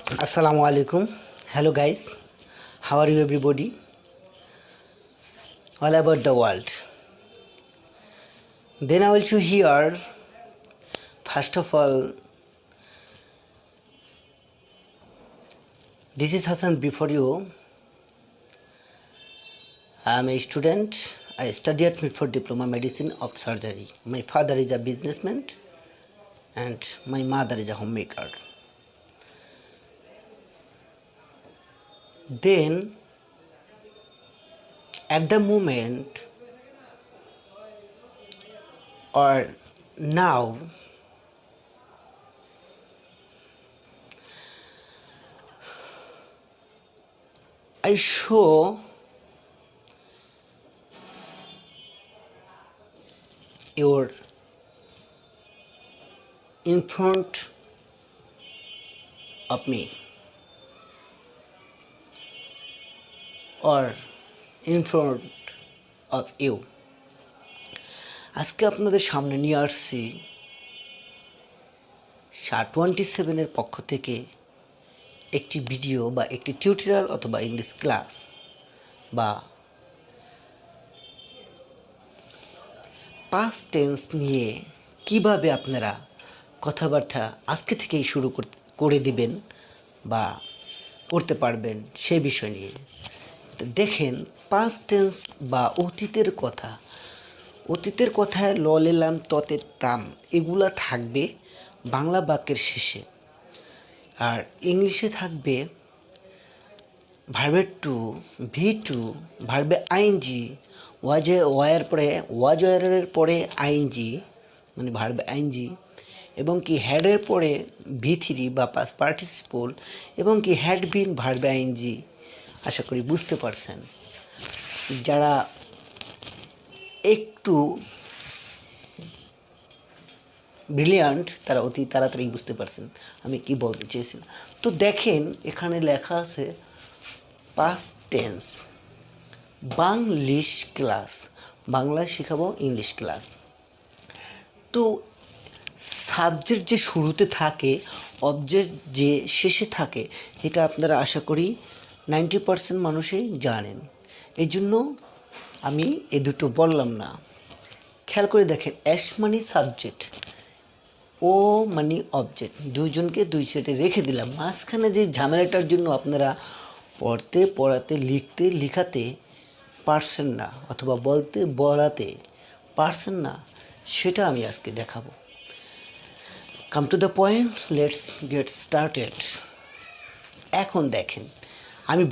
Assalamu alaikum. Hello guys. How are you everybody? All about the world. Then I will show here. First of all, this is Hassan before you. I am a student. I study at Mitford Diploma Medicine of Surgery. My father is a businessman and my mother is a homemaker. Then at the moment or now, I show your in front of me or in front of you. আজকে আপনাদের সামনে নিয়ে আসছি SHA-27 এর পক্ষ থেকে একটি video বা একটি টিউটোরিয়াল অথবা ইংলিশ ক্লাস বা পাস্ট টেন্স নিয়ে কিভাবে আপনারা কথাবার্তা আজকে থেকেই শুরু করে দিবেন বা করতে পারবেন সেই বিষয় নিয়ে। দেখেন, পাস্ট টেন্স বা অতীতের কথায় ল লেলাম ততে তাম এগুলা থাকবে বাংলা বাক্যের শেষে, আর ইংলিশে থাকবে ভার্বের টু, ভি টু, ভার্বে আইএনজি, ওয়ার পরে ওয়াজয়ের পরে আইএনজি মানে ভার্বে আইএনজি, এবং কি হ্যাডের পরে ভি থ্রি বা পাস্ট পার্টিসিপল, এবং কি হ্যাড বিন ভার্বে আইএনজি। আশা করি বুঝতে পারছেন। যারা একটু ব্রিলিয়ান্ট তারা অতি তাড়াতাড়ি বুঝতে পারছেন আমি কি বলতে চেয়েছিলাম। তো দেখেন, এখানে লেখা আছে পাস্ট টেন্স, বাংলিশ ক্লাস, বাংলায় শেখাবো ইংলিশ ক্লাস। তো সাবজেক্ট যে শুরুতে থাকে, অবজেক্ট যে শেষে থাকে, এটা আপনারা আশা করি 90% মানুষই জানেন। এই জন্য আমি এই দুটো বললাম না। খেয়াল করে দেখেন, এস মানে সাবজেক্ট, ও মানে অবজেক্ট, দুইজনকে দুই সাইডে রেখে দিলাম। মাঝখানে যে ঝামেলাটার জন্য আপনারা পড়াতে লিখাতে পারছেন না অথবা বলাতে পারছেন না, সেটা আমি আজকে দেখাবো। Come to the point, let's get started. এখন দেখেন, আমি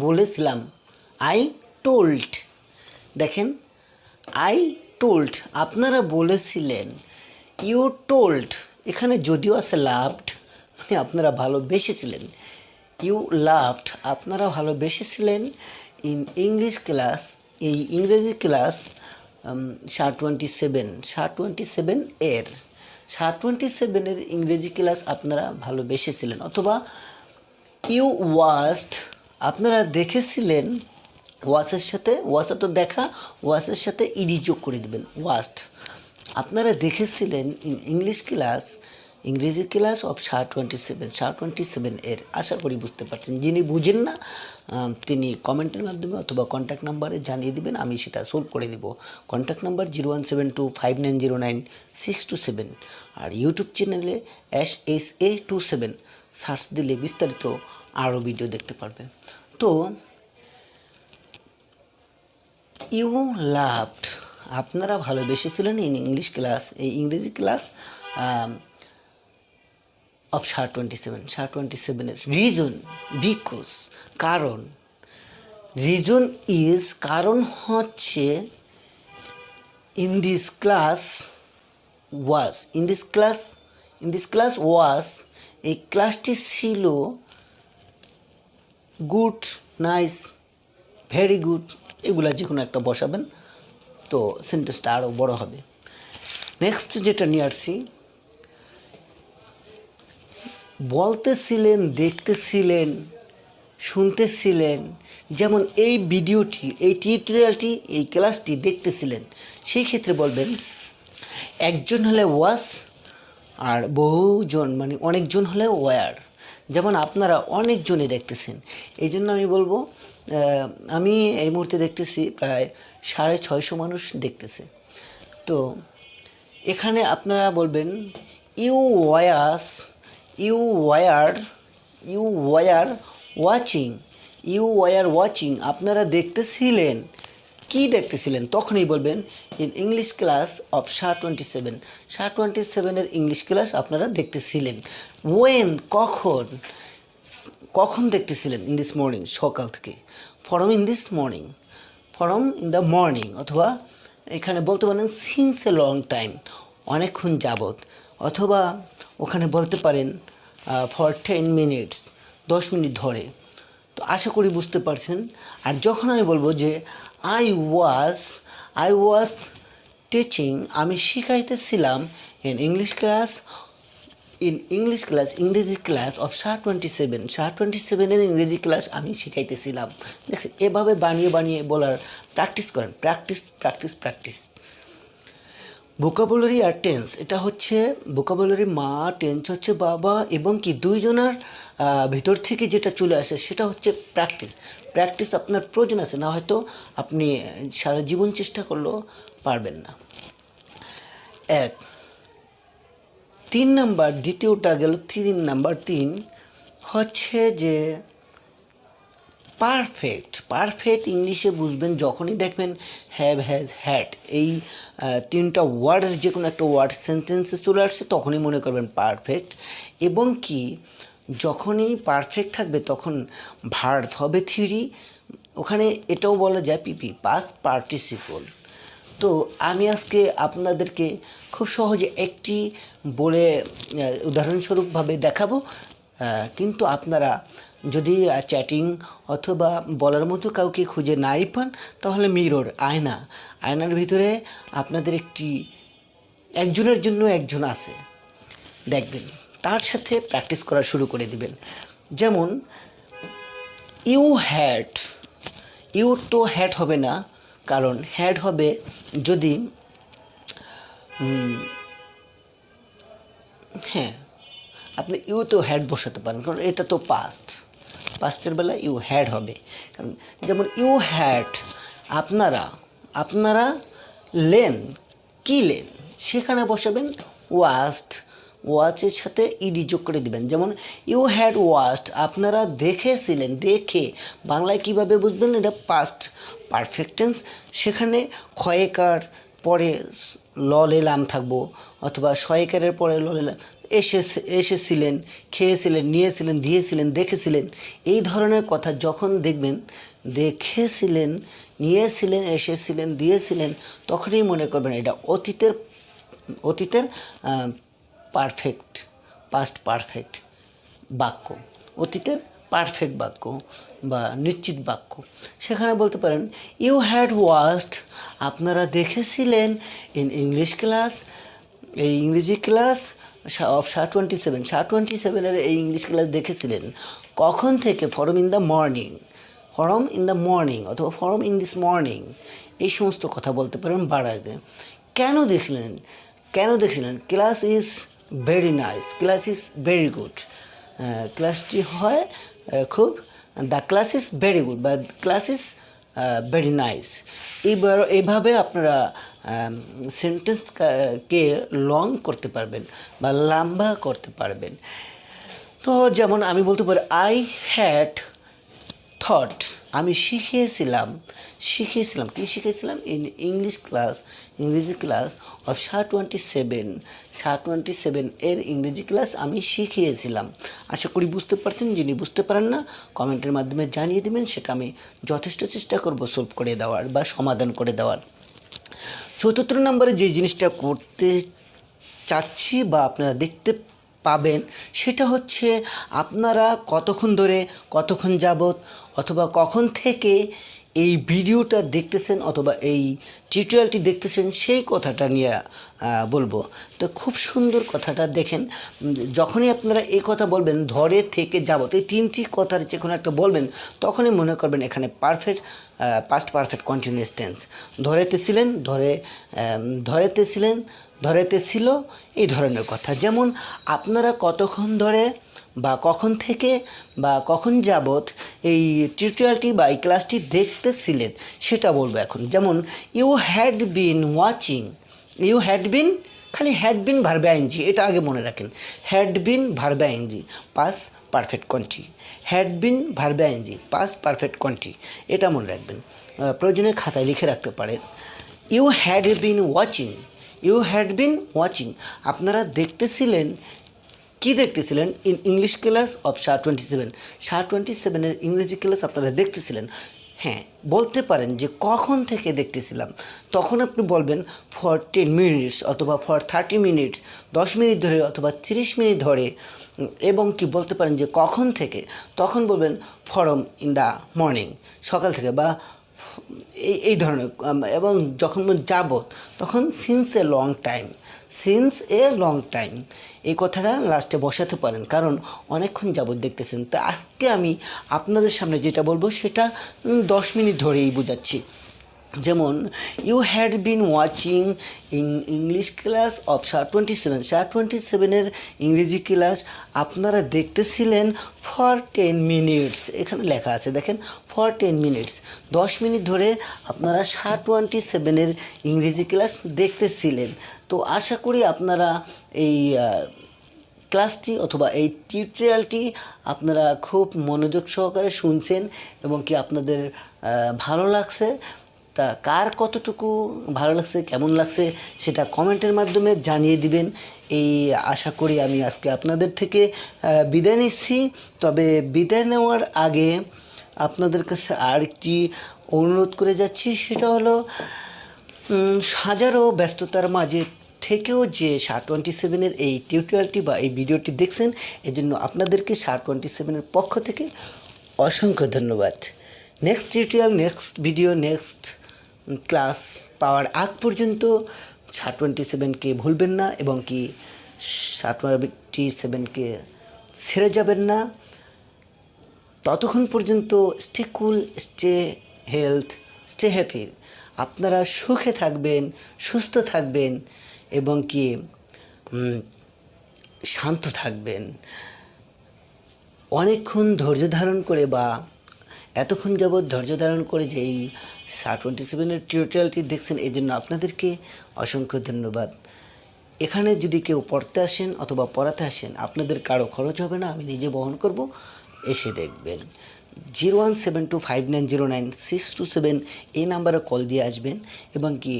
বলেছিলাম আই টোল্ড। দেখেন, আই টোল্ড, আপনারা বলেছিলেন। ইউ টোল্ড, এখানে যদিও আছে লাভড, মানে আপনারা ভালোবেসেছিলেন। ইউ লাভড, আপনারা ভালোবেসেছিলেন। ইন ইংলিশ ক্লাস, এই ইংরেজি ক্লাস SHA-27 এর SHA-27 এর ইংরেজি ক্লাস আপনারা ভালোবেসেছিলেন। অথবা ইউ ওয়াচড, আপনারা দেখেছিলেন। ওয়াচের সাথে তো দেখা, ওয়াচের সাথে ইডি যোগ করে দেবেন, ওয়াচড। আপনারা দেখেছিলেন ইন ইংরেজি ক্লাস অফ SHA-27 এর। আশা করি বুঝতে পারছেন। যিনি বুঝেন না তিনি কমেন্টের মাধ্যমে অথবা কন্ট্যাক্ট নাম্বারে জানিয়ে দিবেন, আমি সেটা সলভ করে দিব। কন্ট্যাক্ট নাম্বার 01725909-627, আর ইউটিউব চ্যানেলে SHA-27 সার্চ দিলে বিস্তারিত আরও ভিডিও দেখতে পারবেন। তো ইউ লাভড, আপনারা ভালোবেসেছিলেন ইন ইংলিশ ক্লাস, এই ইংরেজি ক্লাস অফ SHA-27 এর। রিজন, বিকজ, কারণ। রিজন ইজ, কারণ হচ্ছে ইন দিস ক্লাস ওয়াজ, এই ক্লাসটি ছিল গুড, নাইস, ভেরি গুড, এগুলা যে কোনো একটা বসাবেন, তো সেন্টেন্সটা আরও বড় হবে। নেক্সট যেটা নিয়ে আসছি, বলতেছিলেন, দেখতেছিলেন, শুনতেছিলেন। যেমন এই ভিডিওটি, এই টিউটোরিয়ালটি, এই ক্লাসটি দেখতেছিলেন, সেই ক্ষেত্রে বলবেন একজন হলে ওয়াজ আর বহুজন মানে অনেকজন হলে ওয়ার, যেমন আপনারা অনেকজনই দেখতেছেন, এই জন্য আমি বলবো আমি এই মুহূর্তে দেখতেছি প্রায় 650 মানুষ দেখতেছে। তো এখানে আপনারা বলবেন you was, you were, you were watching, you were watching, আপনারা দেখতেছিলেন, কি দেখতেছিলেন? তখনই বলবেন in English class of SHA-27, SHA-27-এর ইংলিশ ক্লাস আপনারা দেখতেছিলেন। ওয়েন, কখন, কখন দেখতেছিলেন? ইন দিস মর্নিং, সকাল থেকে। Form in this morning, form in the morning, অথবা এখানে বলতে পারেন সিন্স এ লং টাইম, অনেকক্ষণ যাবত, অথবা ওখানে বলতে পারেন ফর 10 মিনিটস, 10 মিনিট ধরে। তো আশা করি বুঝতে পারছেন। আর যখন আমি বলবো যে আই ওয়াজ টিচিং, আমি শিখাইতেছিলাম ইন ইংলিশ ক্লাস, ইংরেজি ক্লাস অফ SHA-27, SHA-27-এর ইংরেজি ক্লাস আমি শিখাইতেছিলাম। দেখছেন, এভাবে বানিয়ে বানিয়ে বলার প্র্যাকটিস করেন, প্র্যাকটিস। ভোকাবুলারি আর টেন্স, এটা হচ্ছে ভোকাবুলারি মা, টেন্স হচ্ছে বাবা, এবং কি দুইজনের ভিতর থেকে যেটা চলে আসে সেটা হচ্ছে প্র্যাকটিস আপনার প্রয়োজন আছে, না হয়তো আপনি সারা জীবন চেষ্টা করলেও পারবেন না। 3 নাম্বার, দ্বিতীয়টা গেল 3 নাম্বার 3 হচ্ছে যে পারফেক্ট ইংলিশে বুঝবেন যখনই দেখবেন হ্যাভ, হ্যাজ, হ্যাড, এই 3টা ওয়ার্ডের যে কোনো একটা ওয়ার্ড সেন্টেন্সে চলে আসছে তখনই মনে করবেন পারফেক্ট। এবং কি যখনই পারফেক্ট থাকবে তখন ভার্ব হবে 3, ওখানে এটাও বলা যায় পিপি, পাস্ট পার্টিসিপল। তো আমি আজকে আপনাদেরকে খুব সহজে একটি বলে উদাহরণস্বরূপভাবে দেখাবো, কিন্তু আপনারা যদি চ্যাটিং অথবা বলার মতো কাউকে খুঁজে নাই পান তাহলে মিরর, আয়নার ভিতরে আপনাদের একজনের জন্য একজন আছে, দেখবেন, তার সাথে প্র্যাকটিস করা শুরু করে দিবেন। যেমন ইউ তো হ্যাড হবে না, কারণ হ্যাড হবে যদি হ্যাঁ, আপনি ইউ তো হ্যাড বসাতে পারেন, কারণ এটা তো পাস্টের বেলা ইউ হ্যাড হবে। কারণ যেমন ইউ হ্যাড, আপনারা লেন, কি লেন, সেখানে বসাবেন ওয়াচের সাথে ইডি যোগ করে দিবেন। যেমন ইউ হ্যাড ওয়াচড, আপনারা দেখেছিলেন, বাংলায় কিভাবে বুঝবেন? এটা পাস্ট পারফেক্ট টেন্স, সেখানে ক্ষয়কার পরে ললে লাম থাকবো, অথবা সয়কারের পরে ললে লাম, এসেছিলেন, খেয়েছিলেন, নিয়েছিলেন, দিয়েছিলেন, দেখেছিলেন, এই ধরনের কথা যখন দেখবেন, দেখেছিলেন, নিয়েছিলেন, এসেছিলেন, দিয়েছিলেন, তখনই মনে করবেন এটা অতীতের পারফেক্ট, পাস্ট পারফেক্ট বাক্য, অতীতের পারফেক্ট বাক্য বা নিশ্চিত বাক্য। সেখানে বলতে পারেন ইউ হ্যাড ওয়াচড, আপনারা দেখেছিলেন ইন ইংলিশ ক্লাস, এই ইংরেজি ক্লাস অফ SHA-27-এর এই ইংলিশ ক্লাস দেখেছিলেন। কখন থেকে? ফরম ইন দ্য মর্নিং, অথবা ফরম ইন দিস মর্নিং, এই সমস্ত কথা বলতে পারেন বাড়াইতে। কেন দেখছিলেন? Class is very nice, class is very good, ক্লাসটি হয় খুব, the class is very good বা ক্লাস ইজ ভেরি নাইস। এইভাবে আপনারা সেন্টেন্সকে লং করতে পারবেন বা লম্বা করতে পারবেন। তো যেমন আমি বলতে পারি আই হ্যাড থট, আমি শিখিয়েছিলাম, কি শিখেছিলাম? ইন ইংরেজি ক্লাস অফ SHA-27 এর ইংরেজি ক্লাস আমি শিখিয়েছিলাম। আশা করি বুঝতে পারছেন। যিনি বুঝতে পারেন না কমেন্টের মাধ্যমে জানিয়ে দেবেন, সেটা আমি যথেষ্ট চেষ্টা করব সলভ করে দেওয়ার বা সমাধান করে দেওয়ার। 4 নম্বরে যে জিনিসটা করতে চাচ্ছি বা আপনারা দেখতে পাবেন সেটা হচ্ছে আপনারা কতক্ষণ ধরে, কতক্ষণ যাবত, অথবা কখন থেকে এই ভিডিওটা দেখতেছেন অথবা এই টিউটোরিয়ালটি দেখতেছেন সেই কথাটা নিয়ে বলবো। তো খুব সুন্দর কথাটা দেখেন, যখনই আপনারা এই কথা বলবেন ধরে থেকে যাবত, এই তিনটি কথার যে কোনো একটা বলবেন, তখনই মনে করবেন এখানে perfect past perfect continuous tense. ধরেতে ছিলেন, ধরেতে ছিলেন, ধরেতে ছিল, এই ধরনের কথা। যেমন আপনারা কতক্ষণ ধরে বা কখন থেকে বা কখন যাবত এই টিউটোরিয়ালটি বা এই ক্লাসটি দেখতেছিলেন সেটা বলবো এখন। যেমন you had been watching, you had been, খালি হ্যাড বিন ভার্ব আইএনজি, এটা আগে মনে রাখেন। Had been verb ING past perfect conti, had been verb ING past perfect conti, এটা মনে রাখবেন। প্রয়োজনে খাতায় লিখে রাখতে পারেন। You had been watching, you had been watching, আপনারা দেখতেছিলেন। কী দেখতেছিলেন? English class of SHA-27, SHA-27 ইংরেজি ক্লাস আপনারা দেখতেছিলেন। হ্যাঁ, বলতে পারেন যে কখন থেকে দেখতেছিলাম, তখন আপনি বলবেন ফর 10 মিনিটস অথবা ফর 30 মিনিটস, 10 মিনিট ধরে অথবা 30 মিনিট ধরে। এবং কি বলতে পারেন যে কখন থেকে, তখন বলবেন ফরম ইন দ্য মর্নিং, সকাল থেকে, বা এই ধরনের। এবং যখন যাবত, তখন since a long time, since a long time, এই কথাটা লাস্টে বসাতে পারেন, কারণ অনেকক্ষণ যাবত দেখতেছেন। তো আজকে আমি আপনাদের সামনে যেটা বলবো সেটা 10 মিনিট ধরেই বোঝাচ্ছি। যেমন you had been watching English class of SHA-27, SHA-27 ইংরেজি ক্লাস আপনারা দেখতেছিলেন ফর 10 মিনিটস, এখানে লেখা আছে দেখেন, ফর 10 মিনিটস, 10 মিনিট ধরে আপনারা SHA-27 ইংরেজি ক্লাস দেখতেছিলেন। তো আশা করি আপনারা এই ক্লাসটি অথবা এই টিউটোরিয়ালটি আপনারা খুব মনোযোগ সহকারে শুনছেন এবং কি আপনাদের ভালো লাগছে। তা কার কতটুকু ভালো লাগছে, কেমন লাগছে, সেটা কমেন্টের মাধ্যমে জানিয়ে দিবেন। এই আশা করি আমি আজকে আপনাদের থেকে বিদায় নিচ্ছি। তবে বিদায় নেওয়ার আগে আপনাদের কাছে আরেকটি অনুরোধ করে যাচ্ছি, সেটা হলো হাজারো ব্যস্ততার মাঝে থেকেও যে SHA-27 এই টিউটোরিয়ালটি বা এই ভিডিওটি দেখছেন, এজন্য আপনাদেরকে SHA-27 পক্ষ থেকে অসংখ্য ধন্যবাদ। Next tutorial, next video, next class পাওয়ার আগ পর্যন্ত SHA-27কে ভুলবেন না এবং কি SHA-27কে ছেড়ে যাবেন না। ততক্ষণ পর্যন্ত স্টে কুল, স্টে হেলথ, স্টে হ্যাপি। আপনারা সুখে থাকবেন, সুস্থ থাকবেন এবং কি শান্ত থাকবেন। অনেকক্ষণ ধৈর্য ধারণ করে বা এতক্ষণ যাবৎ ধৈর্য ধারণ করে যে এই SHA-27 টিউটোরিয়ালটি দেখছেন, এই জন্য আপনাদেরকে অসংখ্য ধন্যবাদ। এখানে যদি কেউ পড়তে আসেন অথবা পড়াতে আসেন, আপনাদের কারো খরচ হবে না, আমি নিজে বহন করব। এসে দেখবেন। 017259092627 এই নাম্বারে কল দিয়ে আসবেন এবং কি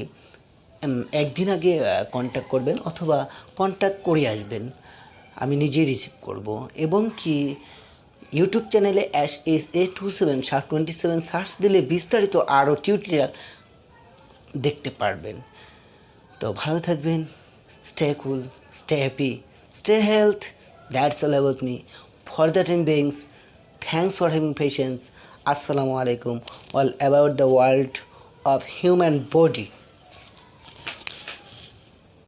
একদিন আগে কন্ট্যাক্ট করবেন অথবা কন্ট্যাক্ট করে আসবেন, আমি নিজেই রিসিভ করব। এবং কি ইউটিউব চ্যানেলে SHA-27 SHA-27 সার্চ দিলে বিস্তারিত আরও টিউটোরিয়াল দেখতে পারবেন। তো ভালো থাকবেন, stay cool, stay happy, stay health. That's all about me for the time beings. Thanks for having patience. Assalamu alaikum. All about the world of human body.